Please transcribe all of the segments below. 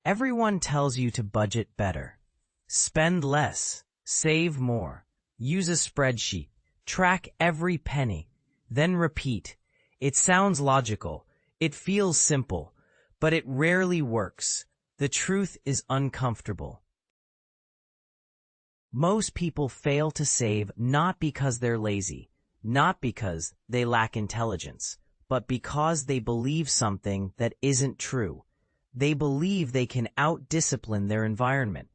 Everyone tells you to budget better. Spend less, save more, use a spreadsheet, track every penny, then repeat. It sounds logical, it feels simple, but it rarely works. The truth is uncomfortable. Most people fail to save not because they're lazy, not because they lack intelligence, but because they believe something that isn't true. They believe they can out-discipline their environment.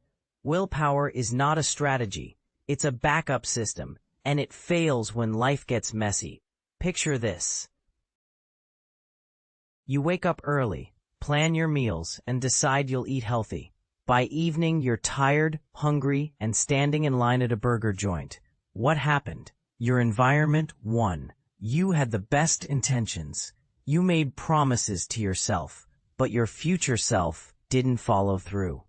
Willpower is not a strategy, it's a backup system, and it fails when life gets messy. Picture this. You wake up early, plan your meals, and decide you'll eat healthy. By evening, you're tired, hungry, and standing in line at a burger joint. What happened? Your environment won. You had the best intentions. You made promises to yourself, but your future self didn't follow through.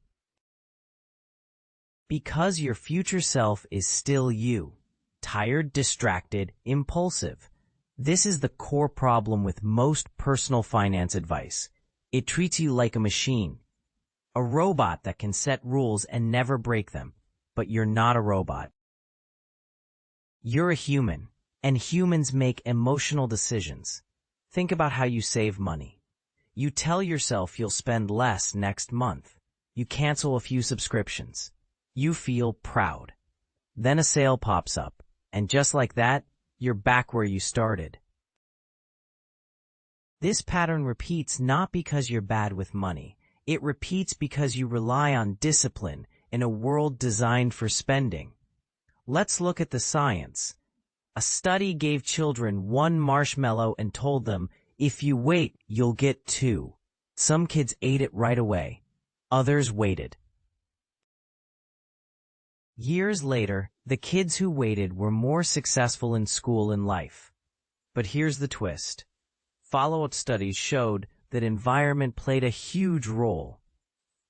Because your future self is still you. Tired, distracted, impulsive. This is the core problem with most personal finance advice. It treats you like a machine. A robot that can set rules and never break them. But you're not a robot. You're a human, and humans make emotional decisions. Think about how you save money. You tell yourself you'll spend less next month. You cancel a few subscriptions. You feel proud. Then a sale pops up, and just like that, you're back where you started. This pattern repeats not because you're bad with money. It repeats because you rely on discipline in a world designed for spending. Let's look at the science. A study gave children one marshmallow and told them, if you wait, you'll get two. Some kids ate it right away. Others waited. Years later, the kids who waited were more successful in school and life. But here's the twist. Follow-up studies showed that environment played a huge role.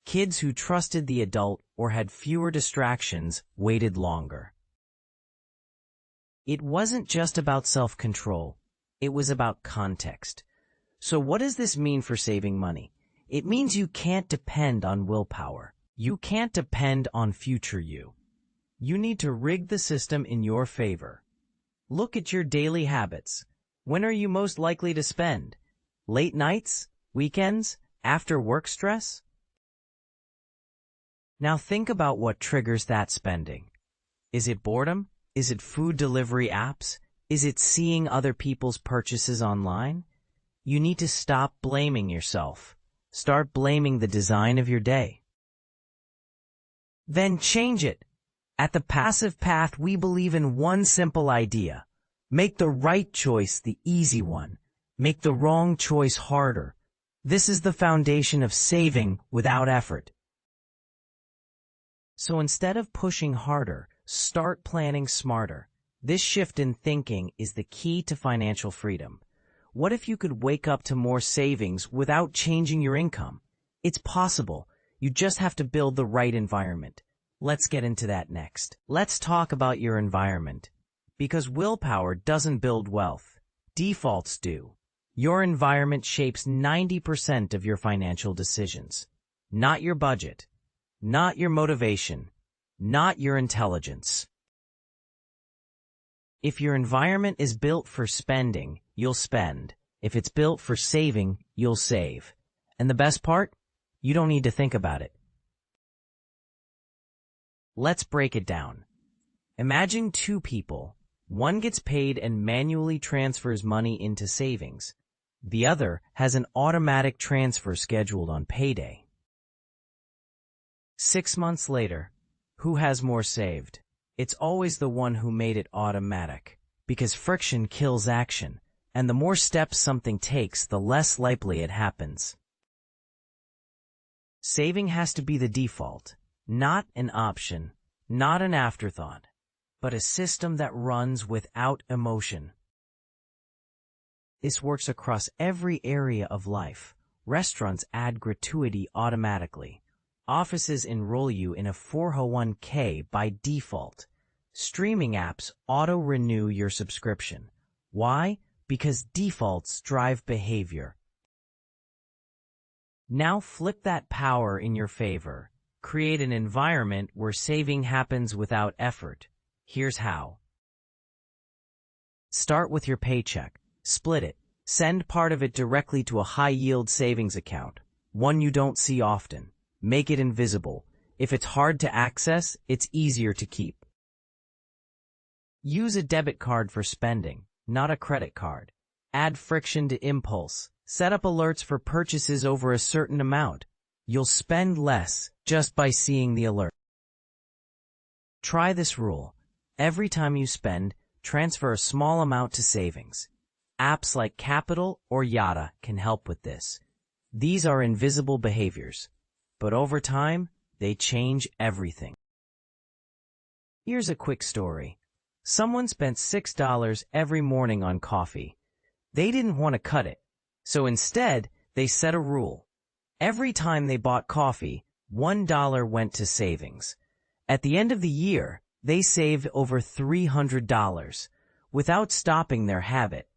Kids who trusted the adult or had fewer distractions waited longer. It wasn't just about self-control. It was about context. So what does this mean for saving money? It means you can't depend on willpower. You can't depend on future you. You need to rig the system in your favor. Look at your daily habits. When are you most likely to spend? Late nights? Weekends? After work stress? Now think about what triggers that spending. Is it boredom? Is it food delivery apps? Is it seeing other people's purchases online? You need to stop blaming yourself. Start blaming the design of your day. Then change it. At the Passive Path, we believe in one simple idea. Make the right choice the easy one. Make the wrong choice harder. This is the foundation of saving without effort. So instead of pushing harder, start planning smarter. This shift in thinking is the key to financial freedom. What if you could wake up to more savings without changing your income? It's possible. You just have to build the right environment. Let's get into that next. Let's talk about your environment. Because willpower doesn't build wealth. Defaults do. Your environment shapes 90% of your financial decisions. Not your budget. Not your motivation. Not your intelligence. If your environment is built for spending, you'll spend. If it's built for saving, you'll save. And the best part? You don't need to think about it. Let's break it down. Imagine two people. One gets paid and manually transfers money into savings. The other has an automatic transfer scheduled on payday. 6 months later, who has more saved? It's always the one who made it automatic, because friction kills action, and the more steps something takes, the less likely it happens. Saving has to be the default, not an option, not an afterthought, but a system that runs without emotion. This works across every area of life. Restaurants add gratuity automatically. Offices enroll you in a 401k by default. Streaming apps auto-renew your subscription. Why? Because defaults drive behavior. Now flip that power in your favor. Create an environment where saving happens without effort. Here's how. Start with your paycheck. Split it. Send part of it directly to a high-yield savings account, one you don't see often. Make it invisible. If it's hard to access, it's easier to keep. Use a debit card for spending, not a credit card. Add friction to impulse. Set up alerts for purchases over a certain amount. You'll spend less just by seeing the alert. Try this rule. Every time you spend, transfer a small amount to savings. Apps like Capital or Yada can help with this. These are invisible behaviors, but over time, they change everything. Here's a quick story. Someone spent $6 every morning on coffee. They didn't want to cut it, so instead, they set a rule. Every time they bought coffee, $1 went to savings. At the end of the year, they saved over $300 without stopping their habit.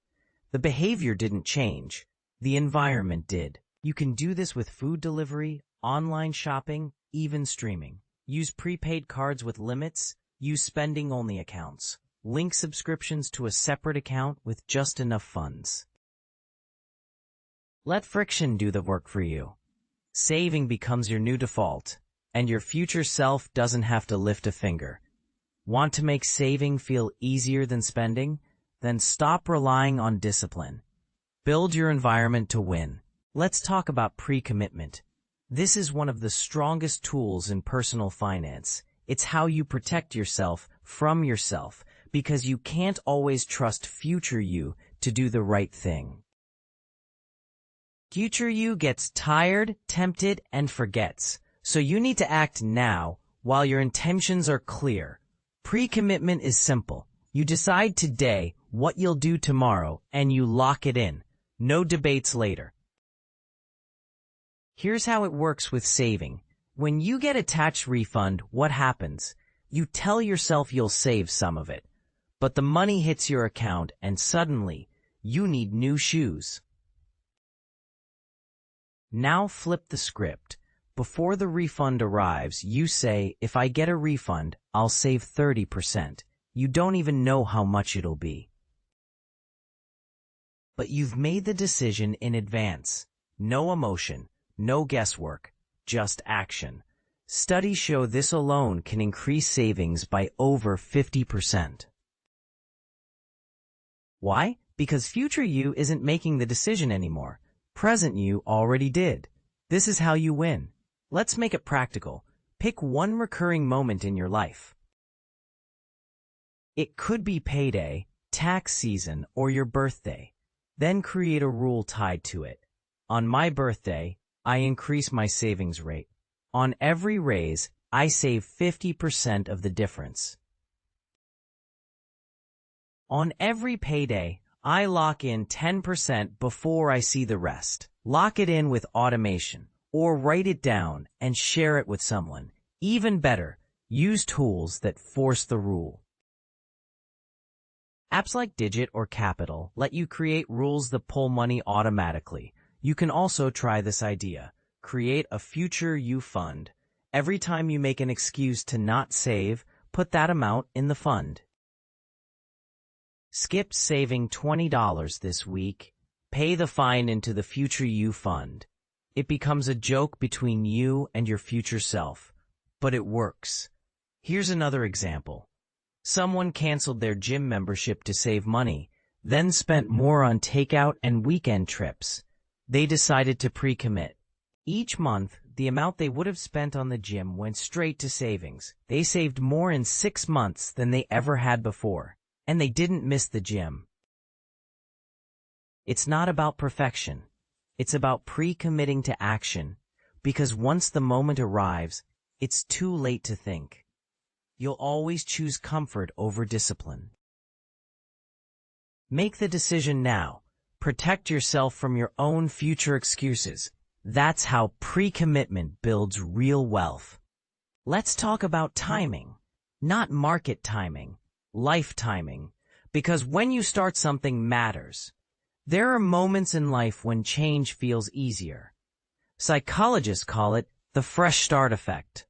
The behavior didn't change. The environment did. You can do this with food delivery, online shopping, even streaming. Use prepaid cards with limits. Use spending-only accounts. Link subscriptions to a separate account with just enough funds. Let friction do the work for you. Saving becomes your new default, and your future self doesn't have to lift a finger. Want to make saving feel easier than spending? Then stop relying on discipline. Build your environment to win. Let's talk about pre-commitment. This is one of the strongest tools in personal finance. It's how you protect yourself from yourself, because you can't always trust future you to do the right thing. Future you gets tired, tempted, and forgets, so you need to act now while your intentions are clear. Pre-commitment is simple. You decide today what you'll do tomorrow, and you lock it in. No debates later. Here's how it works with saving. When you get a tax refund, what happens? You tell yourself you'll save some of it, but the money hits your account and suddenly you need new shoes. Now flip the script. Before the refund arrives, you say, if I get a refund, I'll save 30%. You don't even know how much it'll be. But you've made the decision in advance. No emotion, no guesswork, just action. Studies show this alone can increase savings by over 50%. Why? Because future you isn't making the decision anymore. Present you already did. This is how you win. Let's make it practical. Pick one recurring moment in your life. It could be payday, tax season, or your birthday. Then create a rule tied to it. On my birthday, I increase my savings rate. On every raise, I save 50% of the difference. On every payday, I lock in 10% before I see the rest. Lock it in with automation, or write it down and share it with someone. Even better, use tools that force the rule. Apps like Digit or Capital let you create rules that pull money automatically. You can also try this idea. Create a future you fund. Every time you make an excuse to not save, put that amount in the fund. Skip saving $20 this week. Pay the fine into the future you fund. It becomes a joke between you and your future self, but it works. Here's another example. Someone canceled their gym membership to save money, then spent more on takeout and weekend trips. They decided to pre-commit. Each month, the amount they would have spent on the gym went straight to savings. They saved more in 6 months than they ever had before, and they didn't miss the gym. It's not about perfection. It's about pre-committing to action, because once the moment arrives, it's too late to think. You'll always choose comfort over discipline. Make the decision now. Protect yourself from your own future excuses. That's how pre-commitment builds real wealth. Let's talk about timing. Not market timing, life timing. Because when you start something matters. There are moments in life when change feels easier. Psychologists call it the fresh start effect.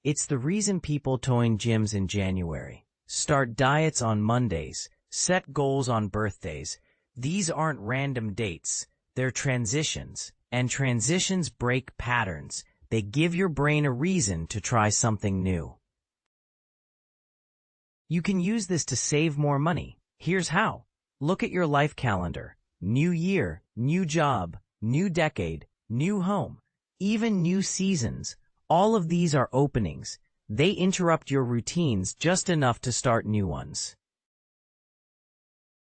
It's the reason people join gyms in January, start diets on Mondays, set goals on birthdays. These aren't random dates, they're transitions, and transitions break patterns. They give your brain a reason to try something new. You can use this to save more money. Here's how. Look at your life calendar. New year, new job, new decade, new home, even new seasons. All of these are openings. They interrupt your routines just enough to start new ones.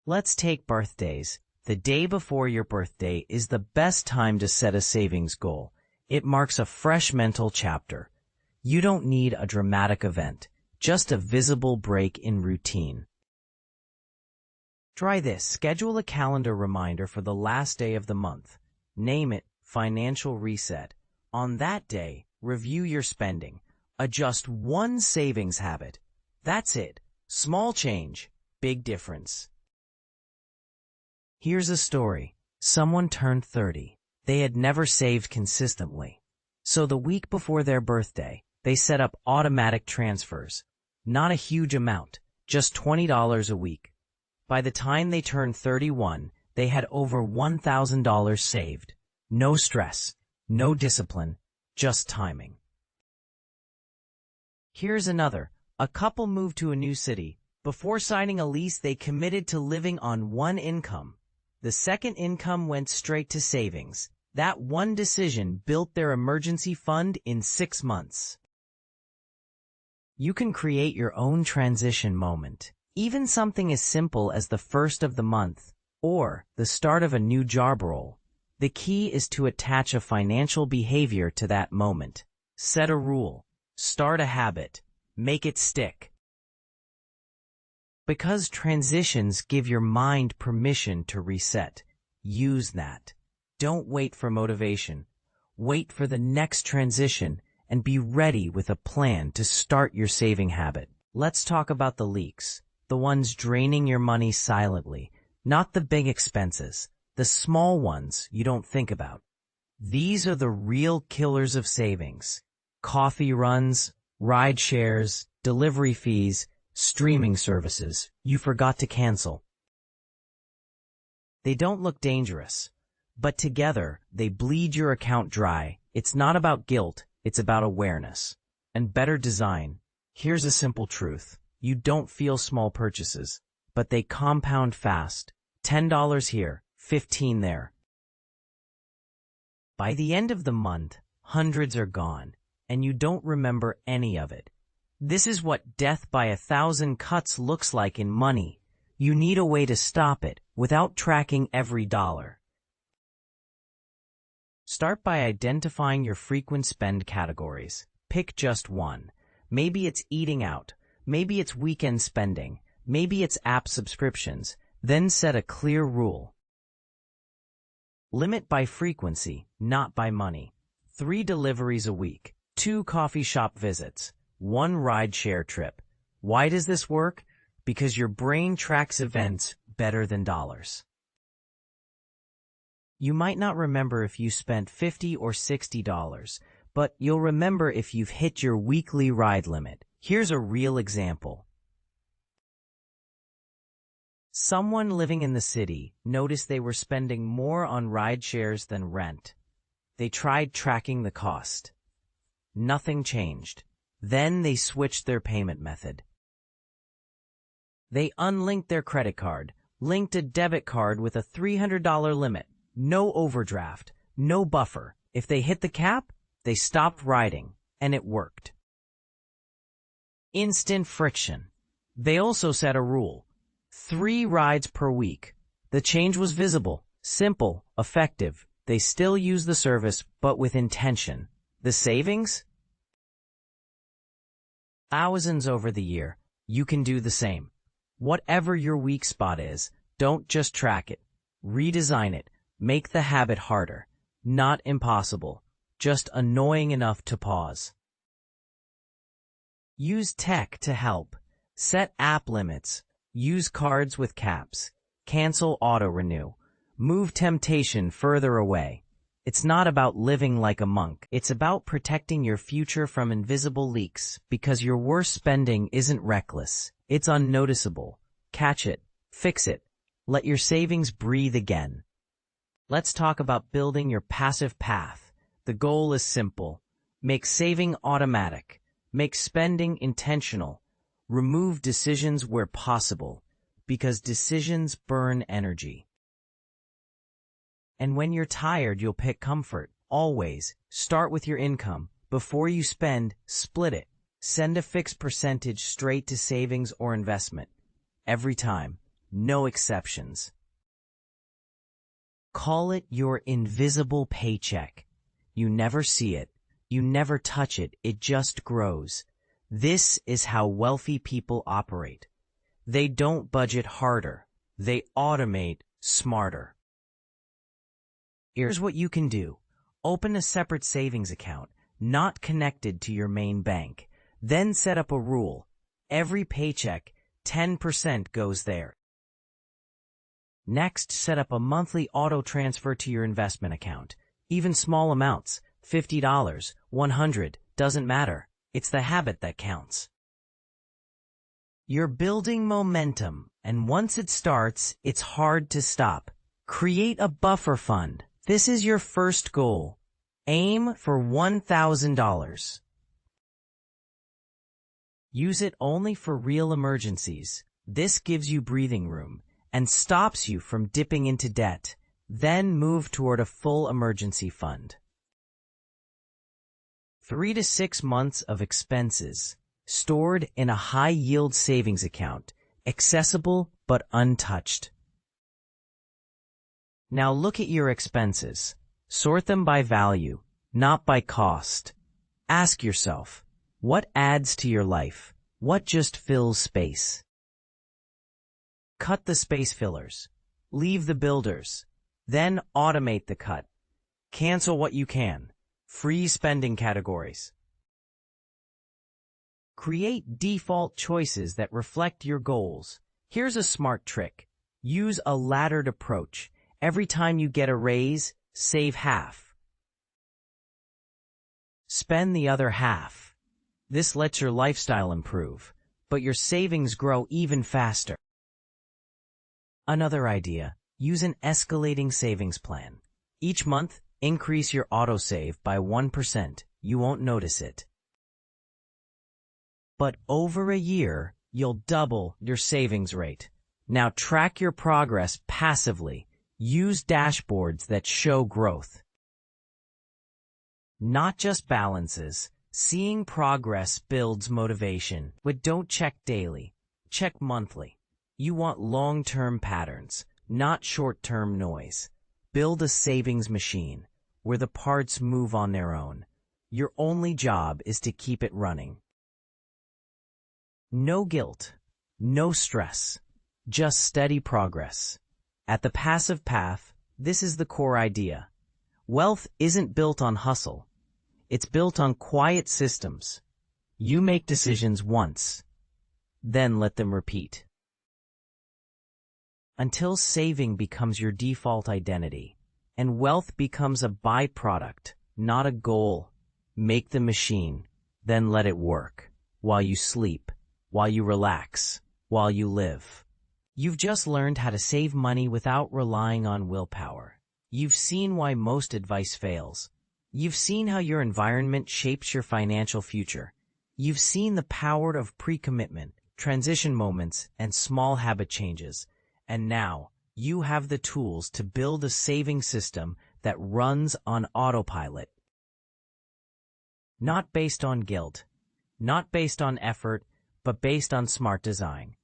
Let's take birthdays. The day before your birthday is the best time to set a savings goal. It marks a fresh mental chapter. You don't need a dramatic event, just a visible break in routine. Try this. Schedule a calendar reminder for the last day of the month. Name it Financial Reset. On that day, review your spending. Adjust one savings habit. That's it. Small change, big difference. Here's a story. Someone turned 30. They had never saved consistently. So the week before their birthday, they set up automatic transfers. Not a huge amount, just $20 a week. By the time they turned 31, they had over $1,000 saved. No stress, no discipline, just timing. Here's another. A couple moved to a new city. Before signing a lease, they committed to living on one income. The second income went straight to savings. That one decision built their emergency fund in 6 months. You can create your own transition moment. Even something as simple as the first of the month or the start of a new job role. The key is to attach a financial behavior to that moment. Set a rule. Start a habit. Make it stick. Because transitions give your mind permission to reset. Use that. Don't wait for motivation. Wait for the next transition and be ready with a plan to start your saving habit. Let's talk about the leaks. The ones draining your money silently, not the big expenses, the small ones you don't think about. These are the real killers of savings. Coffee runs, ride shares, delivery fees, streaming services you forgot to cancel. They don't look dangerous, but together they bleed your account dry. It's not about guilt, it's about awareness. And better design. Here's a simple truth. You don't feel small purchases, but they compound fast. $10 here, $15 there. By the end of the month, hundreds are gone, and you don't remember any of it. This is what death by 1,000 cuts looks like in money. You need a way to stop it without tracking every dollar. Start by identifying your frequent spend categories. Pick just one. Maybe it's eating out. Maybe it's weekend spending. Maybe it's app subscriptions. Then set a clear rule. Limit by frequency, not by money. 3 deliveries a week, 2 coffee shop visits, 1 ride-share trip. Why does this work? Because your brain tracks events better than dollars. You might not remember if you spent $50 or $60, but you'll remember if you've hit your weekly ride limit. Here's a real example. Someone living in the city noticed they were spending more on ride shares than rent. They tried tracking the cost. Nothing changed. Then they switched their payment method. They unlinked their credit card, linked a debit card with a $300 limit. No overdraft, no buffer. If they hit the cap, they stopped riding, and it worked. Instant friction. They also set a rule. 3 rides per week. The change was visible, simple, effective. They still use the service, but with intention. The savings? Thousands over the year. You can do the same. Whatever your weak spot is, don't just track it. Redesign it. Make the habit harder. Not impossible. Just annoying enough to pause. Use tech to help. Set app limits. Use cards with caps. Cancel auto-renew. Move temptation further away. It's not about living like a monk. It's about protecting your future from invisible leaks, because your worst spending isn't reckless. It's unnoticeable. Catch it. Fix it. Let your savings breathe again. Let's talk about building your passive path. The goal is simple. Make saving automatic. Make spending intentional. Remove decisions where possible, because decisions burn energy. And when you're tired, you'll pick comfort. Always, start with your income. Before you spend, split it. Send a fixed percentage straight to savings or investment. Every time. No exceptions. Call it your invisible paycheck. You never see it. You never touch it. It just grows. This is how wealthy people operate. They don't budget harder. They automate smarter. Here's what you can do. Open a separate savings account, not connected to your main bank. Then set up a rule. Every paycheck, 10% goes there. Next, set up a monthly auto transfer to your investment account. Even small amounts, $50, $100, doesn't matter. It's the habit that counts. You're building momentum, and once it starts, it's hard to stop. Create a buffer fund. This is your first goal. Aim for $1,000. Use it only for real emergencies. This gives you breathing room and stops you from dipping into debt. Then move toward a full emergency fund. 3 to 6 months of expenses stored in a high-yield savings account, accessible but untouched. Now look at your expenses. Sort them by value, not by cost. Ask yourself, what adds to your life? What just fills space? Cut the space fillers. Leave the builders. Then automate the cut. Cancel what you can. Freeze spending categories. Create default choices that reflect your goals. Here's a smart trick. Use a laddered approach. Every time you get a raise, save half. Spend the other half. This lets your lifestyle improve, but your savings grow even faster. Another idea, use an escalating savings plan. Each month, increase your autosave by 1%. You won't notice it. But over a year, you'll double your savings rate. Now track your progress passively. Use dashboards that show growth. Not just balances. Seeing progress builds motivation. But don't check daily. Check monthly. You want long-term patterns, not short-term noise. Build a savings machine where the parts move on their own. Your only job is to keep it running. No guilt, no stress, just steady progress. At the passive path, this is the core idea. Wealth isn't built on hustle. It's built on quiet systems. You make decisions once, then let them repeat. Until saving becomes your default identity, and wealth becomes a byproduct, not a goal. Make the machine, then let it work, while you sleep, while you relax, while you live. You've just learned how to save money without relying on willpower. You've seen why most advice fails. You've seen how your environment shapes your financial future. You've seen the power of pre-commitment, transition moments, and small habit changes. And now, you have the tools to build a saving system that runs on autopilot. Not based on guilt, not based on effort, but based on smart design.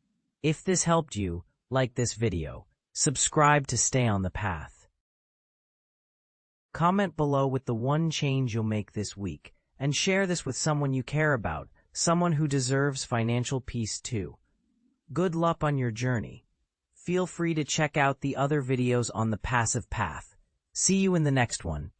If this helped you, like this video, subscribe to stay on the path. Comment below with the one change you'll make this week, and share this with someone you care about, someone who deserves financial peace too. Good luck on your journey. Feel free to check out the other videos on the passive path. See you in the next one.